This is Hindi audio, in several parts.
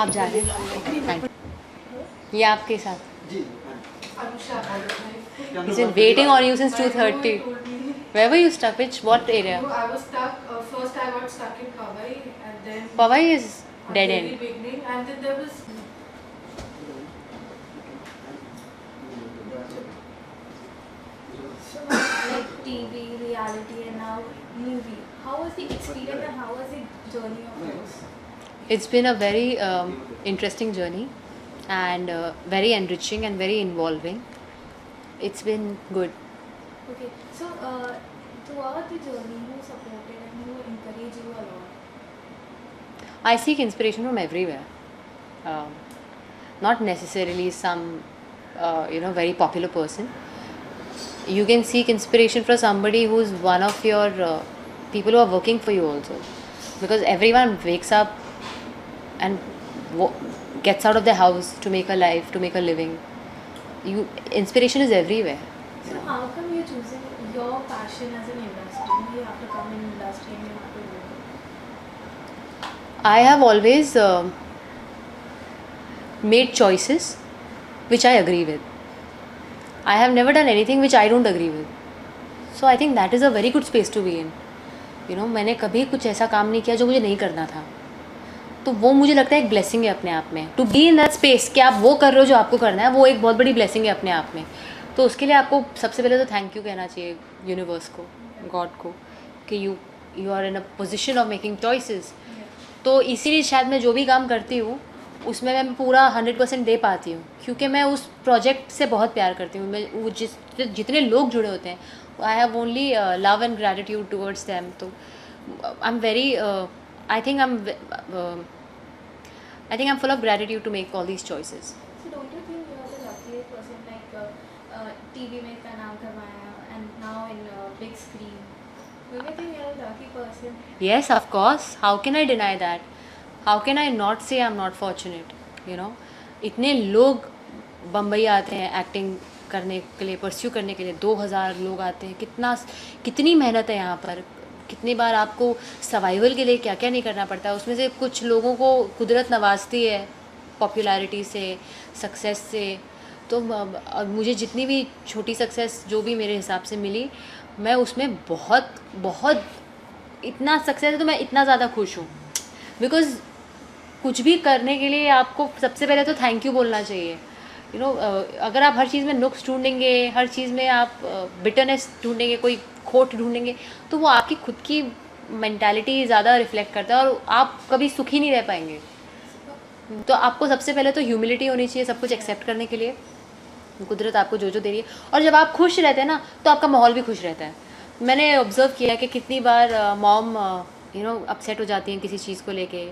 आप जा रहे हैं? Thank you. ये आपके साथ He's been waiting on you since 2:30. Where were you stuck? What area? No, I was stuck. First, I got stuck in Powai, and then Powai is at dead the end. very beginning, and then there was. So like TV, reality, and now movie. How was the experience and how was the journey of yours? It's been a very interesting journey and very enriching and very involving. It's been good. Okay, so throughout the journey, who supported and who encouraged you a lot? I seek inspiration from everywhere. Not necessarily some, very popular person. You can seek inspiration from somebody who's one of your people who are working for you also. Because everyone wakes up and gets out of their house to make a life, to make a living. Inspiration is everywhere. So how come you're choosing your passion as an industry? You have to come in industry and you have to work. I have always made choices which I agree with. I have never done anything which I don't agree with. So I think that is a very good space to be in. मैंने कभी कुछ ऐसा काम नहीं किया जो मुझे नहीं करना था. तो वो मुझे लगता है एक ब्लेसिंग है अपने आप में. To be in that space कि आप वो कर रहे हो जो आपको करना है, वो एक बहुत बड़ी ब्लेसिंग है अपने आप में. तो उसके लिए आपको सबसे पहले तो थैंक यू कहना चाहिए यूनिवर्स को, गॉड को, कि you are in a position of making choices. तो इसीलिए शायद मैं जो भी काम करती हूँ उसमें मैं पूरा 100% दे पाती हूँ, क्योंकि मैं उस प्रोजेक्ट से बहुत प्यार करती हूँ. मैं वो जितने लोग जुड़े होते हैं, I have only love and gratitude towards them. तो I am very I think I'm full of gratitude to make all these choices. So don't you think you are the luckiest person, like TV में का नाम कमाया and now in big screen? Don't you think you are a lucky person? Yes, of course. How can I deny that? How can I not say I'm not fortunate? इतने लोग बम्बई आते हैं एक्टिंग करने के लिए, परस्यू करने के लिए. 2000 लोग आते हैं. कितनी मेहनत है यहाँ पर. कितनी बार आपको सर्वाइवल के लिए क्या क्या नहीं करना पड़ता है. उसमें से कुछ लोगों को कुदरत नवाजती है पॉपुलैरिटी से, सक्सेस से. तो मुझे जितनी भी छोटी सक्सेस जो भी मेरे हिसाब से मिली, मैं उसमें बहुत बहुत इतना सक्सेस है तो मैं इतना ज़्यादा खुश हूँ. बिकॉज़ कुछ भी करने के लिए आपको सबसे पहले तो थैंक यू बोलना चाहिए. अगर आप हर चीज़ में नुक्स ढूंढेंगे, हर चीज़ में आप बिटरनेस ढूंढेंगे, कोई खोट ढूंढेंगे, तो वो आपकी खुद की मेंटालिटी ज़्यादा रिफ्लेक्ट करता है और आप कभी सुखी नहीं रह पाएंगे. तो आपको सबसे पहले तो ह्यूमिलिटी होनी चाहिए सब कुछ एक्सेप्ट करने के लिए. कुदरत आपको जो जो दे रही है, और जब आप खुश रहते हैं ना तो आपका माहौल भी खुश रहता है. मैंने ऑब्ज़र्व किया कि कितनी बार मॉम अपसेट हो जाती हैं किसी चीज़ को लेके.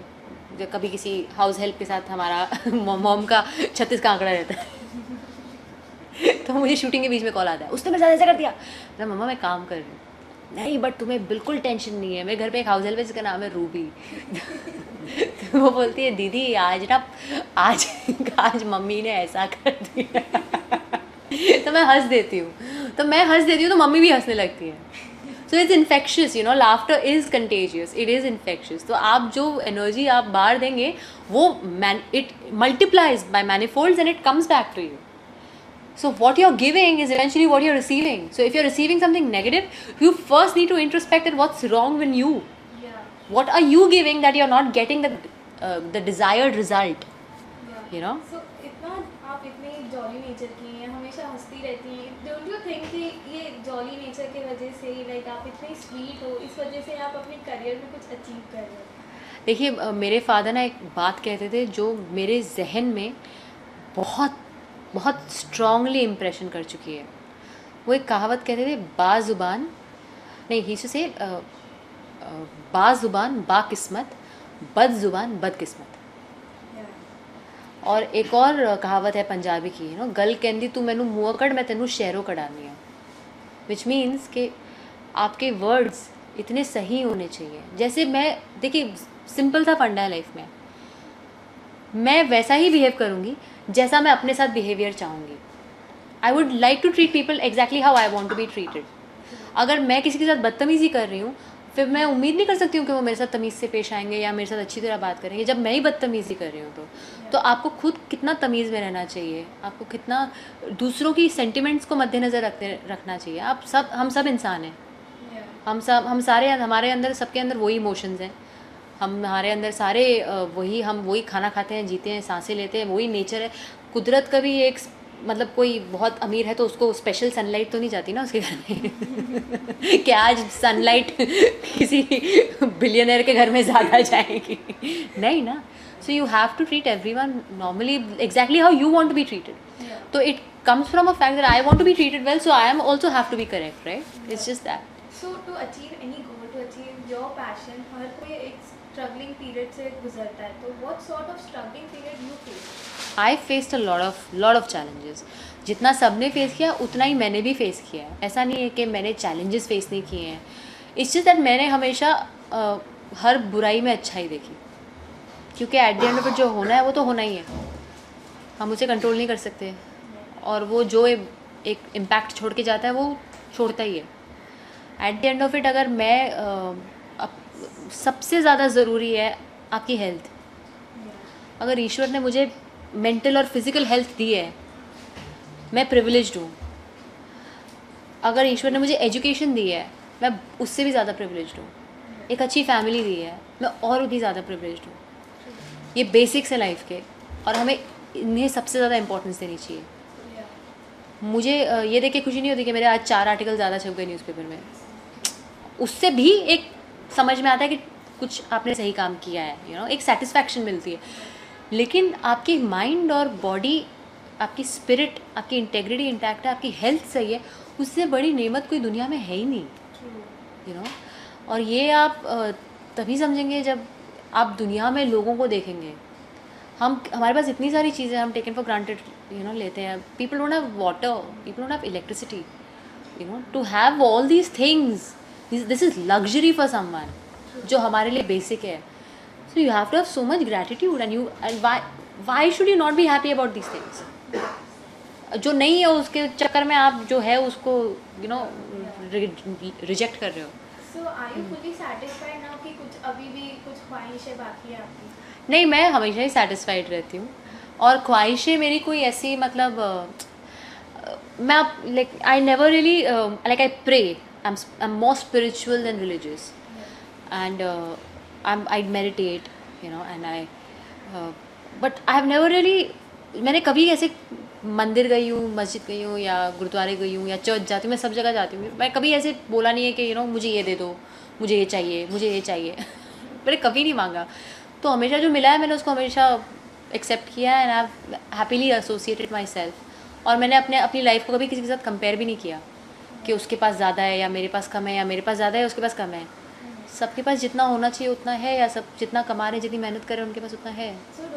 जब कभी किसी हाउस हेल्प के साथ हमारा मॉम का 36 का आंकड़ा रहता है तो मुझे शूटिंग के बीच में कॉल आता है, उसने मेरे साथ ऐसा कर दिया. मैं मम्मा मैं काम कर रही हूँ. नहीं बट तुम्हें बिल्कुल टेंशन नहीं है. मेरे घर पे एक हाउस हेल्प है जिसका नाम है रूबी तो वो बोलती है दीदी आज मम्मी ने ऐसा कर दिया तो मैं हंस देती हूँ. तो मम्मी भी हंसने लगती है. So it's infectious. Laughter is contagious, it is infectious. तो आप जो एनर्जी आप बाहर देंगे वो it multiplies by manifolds and it comes back to you. So what you're giving is eventually what you're receiving. So if you're receiving something negative, you first need to introspect at what's wrong with you. Yeah. What are you giving that you're not getting the desired result? Yeah. So इतना आप इतने जॉली नेचर की हैं, हमेशा हंसती रहती हैं. Don't you think कि ये जॉली नेचर की वजह से लाइक आप इतनी स्वीट हो, इस वजह से आप अपने करियर में कुछ अचीव कर रहे हो? देखिए मेरे फादर ना एक बात कहते थे जो मेरे जहन में बहुत बहुत स्ट्रांगली इम्प्रेशन कर चुकी है. वो एक कहावत कहते थे, बाज़ुबान नहीं ही से बाज़ुबान बाकिस्मत, बदजुबान बदकिस्मत. और एक और कहावत है पंजाबी की, गल कहती तू मैनू मुँह कड़ मैं तेनू शहरों कढ़ानी है. विच मीन्स कि आपके वर्ड्स इतने सही होने चाहिए. जैसे मैं देखिए सिंपल सा फंडा है लाइफ में, मैं वैसा ही बिहेव करूँगी जैसा मैं अपने साथ बिहेवियर चाहूँगी. I would like to treat people exactly how I want to be treated. अगर मैं किसी के साथ बदतमीज़ी कर रही हूँ, फिर मैं उम्मीद नहीं कर सकती हूँ कि वो मेरे साथ तमीज़ से पेश आएंगे या मेरे साथ अच्छी तरह बात करेंगे जब मैं ही बदतमीज़ी कर रही हूँ। तो आपको खुद कितना तमीज़ में रहना चाहिए, आपको कितना दूसरों की सेंटिमेंट्स को मद्देनज़र रखना चाहिए। आप सब, हम सब इंसान हैं, हम सारे, हमारे अंदर, सबके अंदर वही इमोशंस हैं, हमारे अंदर सारे हम वही खाना खाते हैं, जीते हैं, सांसें लेते हैं, वही नेचर है। कुदरत का भी एक मतलब कोई बहुत अमीर है तो उसको स्पेशल सनलाइट तो नहीं जाती ना उसके घर में कि आज सनलाइट किसी बिलियनर के घर में ज़्यादा जाएगी, नहीं ना। So you have to treat everyone normally exactly how you want to be treated. तो it comes from a fact that I want to be treated well, so I am also have to be correct, right? It's just that. So to achieve any goal, to achieve your passion, हर कोई एक struggling period से गुजरता है, तो what sort of struggling period you face? I faced a lot of challenges. जितना सबने फेस किया उतना ही मैंने भी फेस किया है। ऐसा नहीं है कि मैंने challenges फेस नहीं किए हैं। It's just that मैंने हमेशा हर बुराई में अच्छाई देखी, क्योंकि at the end of it जो होना है वो तो होना ही है, हम उसे कंट्रोल नहीं कर सकते, और वो जो एक इम्पैक्ट छोड़ के जाता है वो छोड़ता ही है। At the end of it अगर मैं सबसे ज़्यादा ज़रूरी है आपकी हेल्थ। अगर ईश्वर ने मुझे मेंटल और फिज़िकल हेल्थ दी है, मैं प्रिविलेज्ड हूँ। अगर ईश्वर ने मुझे एजुकेशन दी है, मैं उससे भी ज़्यादा प्रिविलेज्ड हूँ। एक अच्छी फैमिली दी है, मैं और भी ज़्यादा प्रिविलेज्ड हूँ। ये बेसिक्स है लाइफ के, और हमें इन्हें सबसे ज़्यादा इंपॉर्टेंस देनी चाहिए। मुझे ये देख के खुशी नहीं होती कि मेरे आज 4 आर्टिकल ज़्यादा छप गए न्यूज़पेपर में, उससे भी एक समझ में आता है कि कुछ आपने सही काम किया है, यू नो, एक सेटिस्फैक्शन मिलती है। लेकिन आपकी माइंड और बॉडी, आपकी स्पिरिट, आपकी इंटेग्रिटी इंटैक्ट है, आपकी हेल्थ सही है, उससे बड़ी नेमत कोई दुनिया में है ही नहीं, यू नो। और ये आप तभी समझेंगे जब आप दुनिया में लोगों को देखेंगे। हमारे पास इतनी सारी चीज़ें हम taken for granted, you know, लेते हैं। People don't have water, people don't have electricity, you know, to have all these things, this is luxury for someone, जो हमारे लिए बेसिक है। So you have to have so much gratitude, and why should you not be happy about these things. जो नहीं है उसके चक्कर में आप जो है उसको, यू नो, रिजेक्ट कर रहे हो। So are you fully satisfied now कि कुछ अभी भी कुछ ख्वाहिशें बाकी है आपकी? नहीं, मैं हमेशा ही सेटिस्फाइड रहती हूँ, और ख्वाहिशें मेरी कोई ऐसी, मतलब मैं like I never really like I pray, I am more spiritual than religious, and I meditate, you know, and I but I have never really, मैंने कभी ऐसे मंदिर गई हूँ, मस्जिद गई हूँ, या गुरुद्वारे गई हूँ, या चर्च जाती हूँ, मैं सब जगह जाती हूँ। मैं कभी ऐसे बोला नहीं है कि यू नो मुझे ये दे दो, मुझे ये चाहिए, मुझे ये चाहिए मैंने कभी नहीं मांगा। तो हमेशा जो मिला है मैंने उसको हमेशा एक्सेप्ट किया है, and I have happily associated my self. और मैंने अपनी लाइफ को कभी किसी के साथ कंपेयर भी नहीं किया कि उसके पास ज़्यादा है या मेरे पास कम है, या मेरे पास ज़्यादा है उसके पास कम है। सबके पास जितना होना चाहिए उतना है, या सब जितना कमा रहे हैं, जितनी मेहनत कर रहे हैं, उनके पास उतना है। So